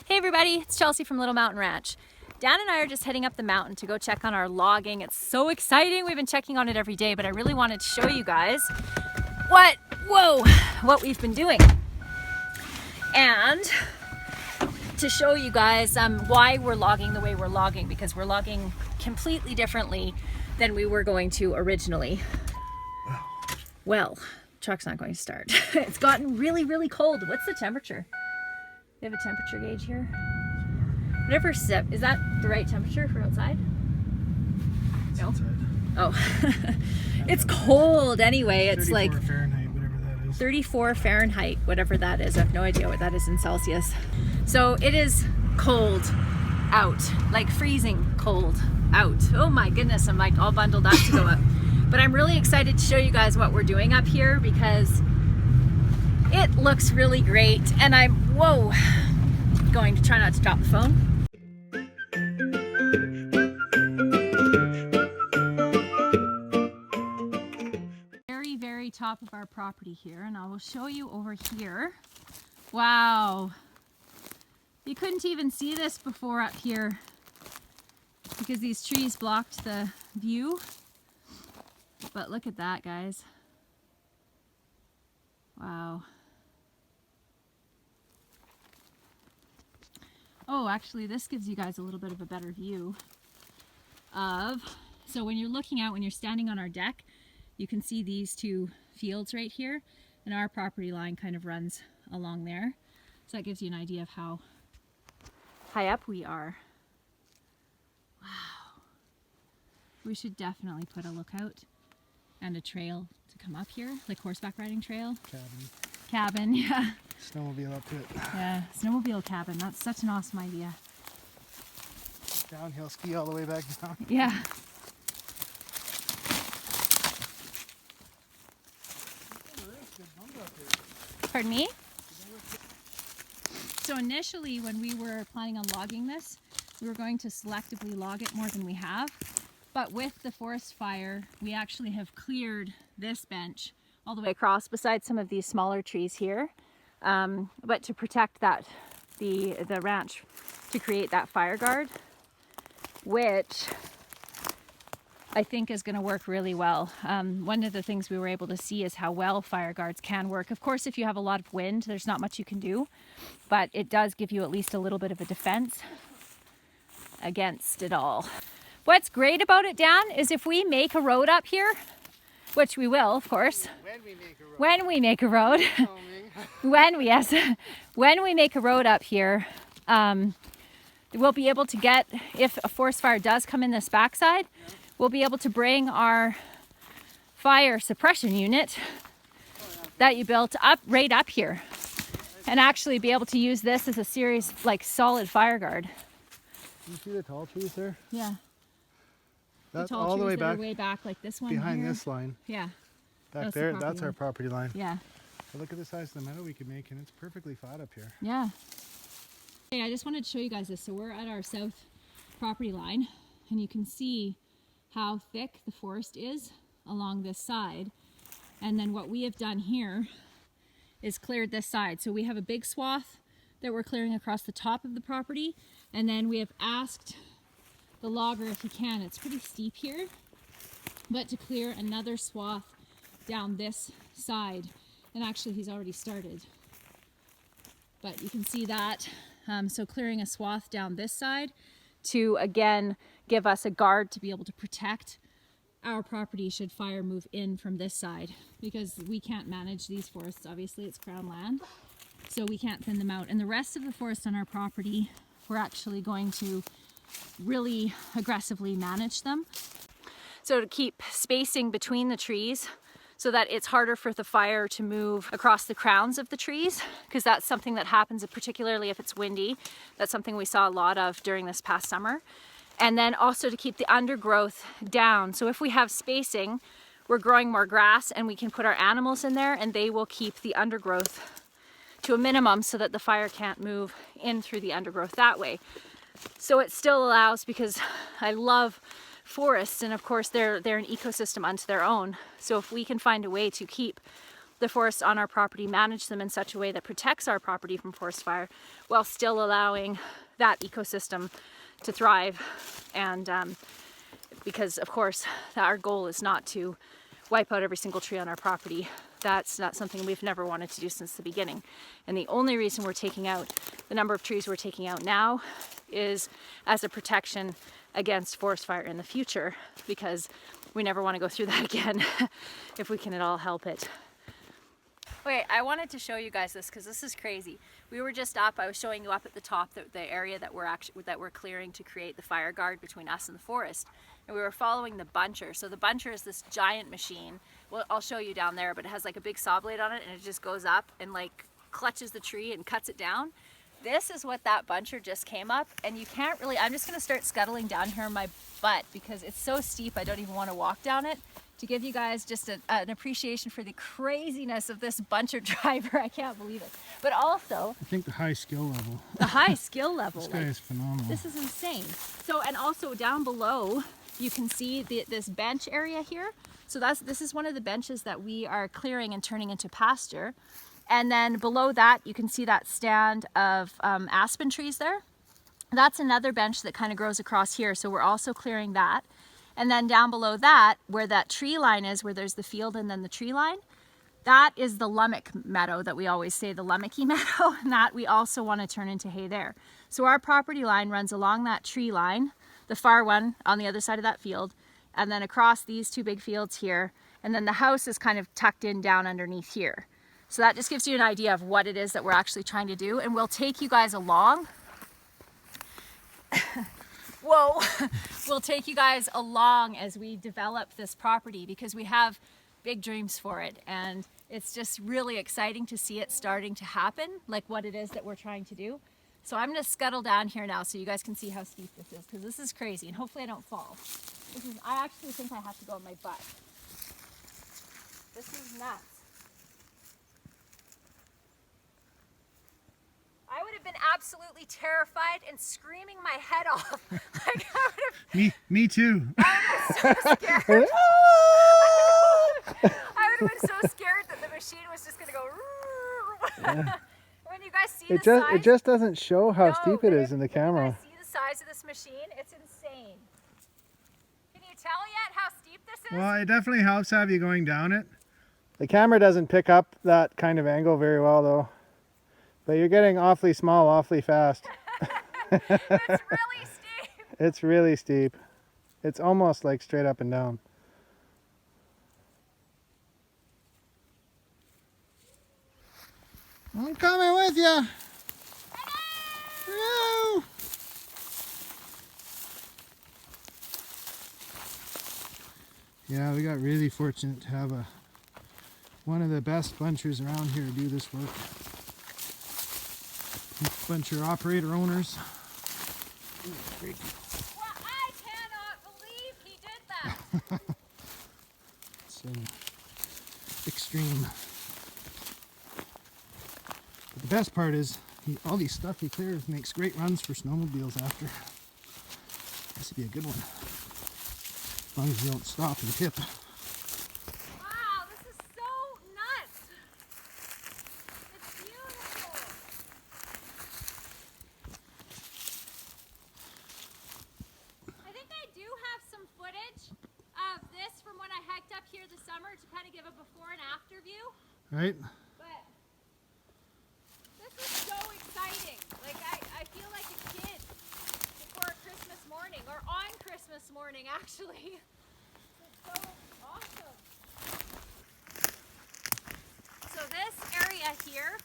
Hey everybody, it's Chelsea from Little Mountain Ranch. Dan and I are just heading up the mountain to go check on our logging. It's so exciting. We've been checking on it every day, but I really wanted to show you guys what we've been doing. And to show you guys why we're logging the way we're logging, because we're logging completely differently than we were going to originally. Well, truck's not going to start. It's gotten really, really cold. What's the temperature? We have a temperature gauge here. Whatever step, is that the right temperature for outside? No? Outside. Oh. It's cold anyway. It's like Fahrenheit, whatever that is. 34 Fahrenheit, whatever that is. I have no idea what that is in Celsius. So it is cold out, like freezing cold out. Oh my goodness, I'm like all bundled up to go up. But I'm really excited to show you guys what we're doing up here because it looks really great, and I'm, going to try not to drop the phone. Very, very top of our property here, and I will show you over here. Wow. You couldn't even see this before up here because these trees blocked the view. But look at that, guys. Wow. Oh, actually, this gives you guys a little bit of a better view of, so when you're looking out, when you're standing on our deck, you can see these two fields right here, and our property line kind of runs along there. So that gives you an idea of how high up we are. Wow. We should definitely put a lookout and a trail to come up here, like horseback riding trail. Cabin, yeah. Snowmobile up to it. Yeah, snowmobile cabin. That's such an awesome idea. Downhill ski all the way back down. Yeah. Pardon me? So initially when we were planning on logging this, we were going to selectively log it more than we have. But with the forest fire, we actually have cleared this bench all the way across, besides some of these smaller trees here. But to protect that, the ranch, to create that fire guard, which I think is going to work really well. One of the things we were able to see is how well fire guards can work. Of course, if you have a lot of wind, there's not much you can do, but it does give you at least a little bit of a defense against it all. What's great about it, Dan, is if we make a road up here, which we will, of course. When we make a road. When we make a road up here, we'll be able to get, if a forest fire does come in this backside, we'll be able to bring our fire suppression unit that you built up right up here and actually be able to use this as a serious, like, solid fire guard. You see the tall trees there? Yeah. That's the tall all the way trees way back, like this one behind here. this line. Yeah. Back there, that's our property line. Yeah. But look at the size of the meadow we could make, and it's perfectly flat up here. Yeah. Okay, I just wanted to show you guys this. So we're at our south property line, and you can see how thick the forest is along this side. And then what we have done here is cleared this side. So we have a big swath that we're clearing across the top of the property, and then we have asked the logger if he can, it's pretty steep here, but to clear another swath down this side. And actually he's already started, but you can see that. So clearing a swath down this side to again give us a guard to be able to protect our property should fire move in from this side, because we can't manage these forests. Obviously it's crown land, so we can't thin them out. And the rest of the forest on our property, we're actually going to really aggressively manage them. So to keep spacing between the trees so that it's harder for the fire to move across the crowns of the trees, because that's something that happens, particularly if it's windy. That's something we saw a lot of during this past summer. And then also to keep the undergrowth down. So if we have spacing, we're growing more grass and we can put our animals in there and they will keep the undergrowth to a minimum so that the fire can't move in through the undergrowth that way. So it still allows, because I love forests, and of course they're an ecosystem unto their own. So if we can find a way to keep the forests on our property, manage them in such a way that protects our property from forest fire while still allowing that ecosystem to thrive. And because of course our goal is not to wipe out every single tree on our property. That's not something we've never wanted to do since the beginning. And the only reason we're taking out the number of trees we're taking out now is as a protection against forest fire in the future, because we never want to go through that again if we can at all help it. Okay, I wanted to show you guys this because this is crazy. We were just up, I was showing you up at the top the area that we're clearing to create the fire guard between us and the forest. And we were following the buncher. So the buncher is this giant machine. Well, I'll show you down there, but it has like a big saw blade on it, and it just goes up and like clutches the tree and cuts it down. This is what that buncher just came up, and you can't really, I'm just gonna start scuttling down here on my butt because it's so steep I don't even want to walk down it, to give you guys just an appreciation for the craziness of this buncher driver. I can't believe it. But also, I think the high skill level. The high skill level. This guy is phenomenal. This is insane. So, and also down below, you can see this bench area here. So this is one of the benches that we are clearing and turning into pasture. And then below that, you can see that stand of aspen trees there. That's another bench that kind of grows across here. So we're also clearing that. And then down below that, where that tree line is, where there's the field and then the tree line, that is the lummock meadow that we always say, the lummocky meadow, and that we also want to turn into hay there. So our property line runs along that tree line, the far one on the other side of that field, and then across these two big fields here, and then the house is kind of tucked in down underneath here. So that just gives you an idea of what it is that we're actually trying to do, and we'll take you guys along. Whoa! We'll take you guys along as we develop this property because we have big dreams for it, and it's just really exciting to see it starting to happen, like what it is that we're trying to do. So I'm going to scuttle down here now so you guys can see how steep this is, because this is crazy, and hopefully I don't fall. I actually think I have to go on my butt. This is nuts. I would have been absolutely terrified and screaming my head off. Like I would have. Me too. I was so scared. I would have been so scared that the machine was just going to go. Yeah. When you guys see the size, it just doesn't show how steep it is in the camera. You guys see the size of this machine? It's insane. Can you tell yet how steep this is? Well, it definitely helps have you going down it. The camera doesn't pick up that kind of angle very well though. But you're getting awfully small, awfully fast. It's really steep. It's really steep. It's almost like straight up and down. I'm coming with you. Hello. Yeah, we got really fortunate to have one of the best bunchers around here do this work. Buncher operator owners. Well, I cannot believe he did that. It's extreme. But the best part is all these stuff he clears makes great runs for snowmobiles after. This would be a good one. As long as you don't stop and tip. Wow, this is so nuts. It's beautiful. I think I do have some footage of this from when I hiked up here this summer to kind of give a before and after view. Right? But this is so exciting. Like I feel like a kid before Christmas morning, or on Christmas morning actually. It's so awesome. So this area here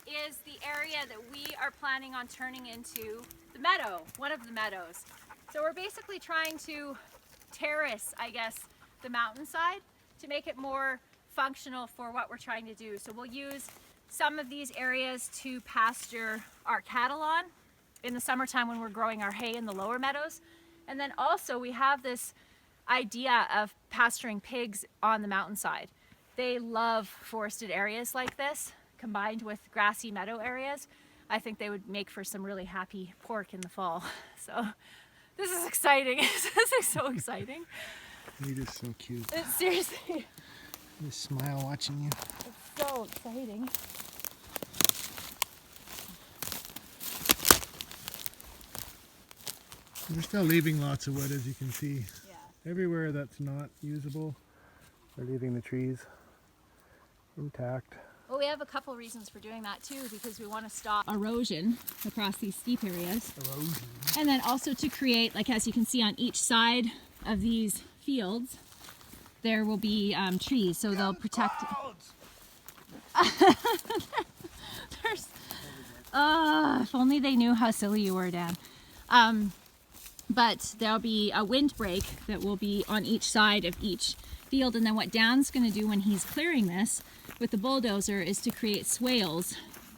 is the area that we are planning on turning into the meadow, one of the meadows. So we're basically trying to terrace, I guess, the mountainside to make it more functional for what we're trying to do. So we'll use some of these areas to pasture our cattle on in the summertime when we're growing our hay in the lower meadows. And then also we have this idea of pasturing pigs on the mountainside. They love forested areas like this, combined with grassy meadow areas. I think they would make for some really happy pork in the fall. So this is exciting. This is so exciting. You're just so cute. Seriously. Just smile watching you. It's so exciting. They're still leaving lots of wood, as you can see. Yeah. Everywhere that's not usable, they're leaving the trees intact. Well, we have a couple reasons for doing that too, because we want to stop erosion across these steep areas. Erosion. And then also to create, like as you can see on each side of these fields, there will be trees, so they'll protect. There's, if only they knew how silly you were, Dan. But there'll be a windbreak that will be on each side of each field, and then what Dan's going to do when he's clearing this with the bulldozer is to create swales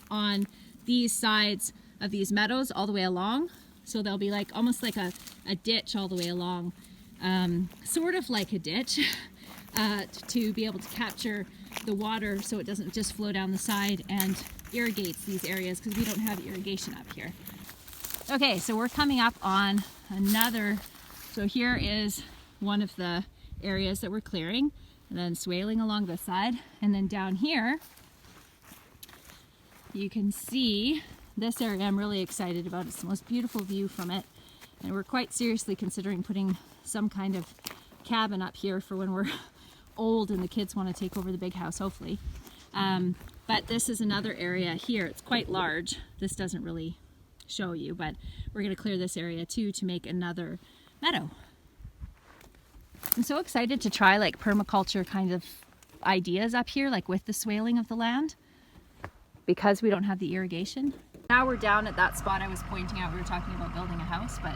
on these sides of these meadows all the way along. So they'll be like almost like a ditch all the way along, sort of like a ditch, to be able to capture the water so it doesn't just flow down the side and irrigates these areas, because we don't have irrigation up here. Okay, so we're coming up on another, so here is one of the areas that we're clearing, and then swaling along this side, and then down here you can see this area I'm really excited about. It's the most beautiful view from it, and we're quite seriously considering putting some kind of cabin up here for when we're old and the kids want to take over the big house, hopefully. But this is another area here. It's quite large. This doesn't really show you, but we're going to clear this area too to make another meadow. I'm so excited to try like permaculture kind of ideas up here, like with the swaling of the land, because we don't have the irrigation. Now we're down at that spot I was pointing out. We were talking about building a house, but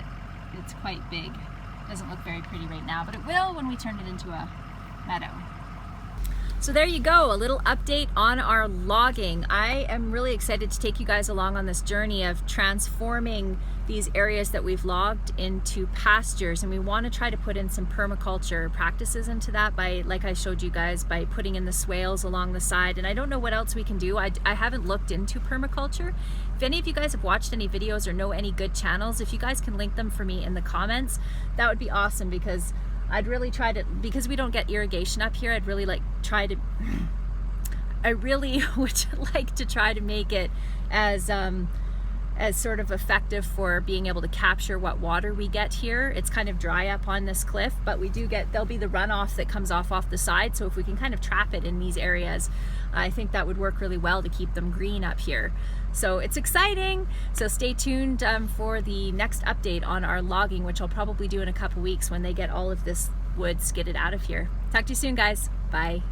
it's quite big. It doesn't look very pretty right now, but it will when we turn it into a meadow. So there you go, a little update on our logging. I am really excited to take you guys along on this journey of transforming these areas that we've logged into pastures, and we want to try to put in some permaculture practices into that by, like I showed you guys, by putting in the swales along the side. And I don't know what else we can do. I haven't looked into permaculture. If any of you guys have watched any videos or know any good channels, if you guys can link them for me in the comments, that would be awesome, because I'd really try to, because we don't get irrigation up here, I really would like to try to make it as sort of effective for being able to capture what water we get here. It's kind of dry up on this cliff, but we do get, there'll be the runoff that comes off the side. So if we can kind of trap it in these areas, I think that would work really well to keep them green up here. So it's exciting. So stay tuned for the next update on our logging, which I'll probably do in a couple weeks when they get all of this wood skidded out of here. Talk to you soon, guys. Bye.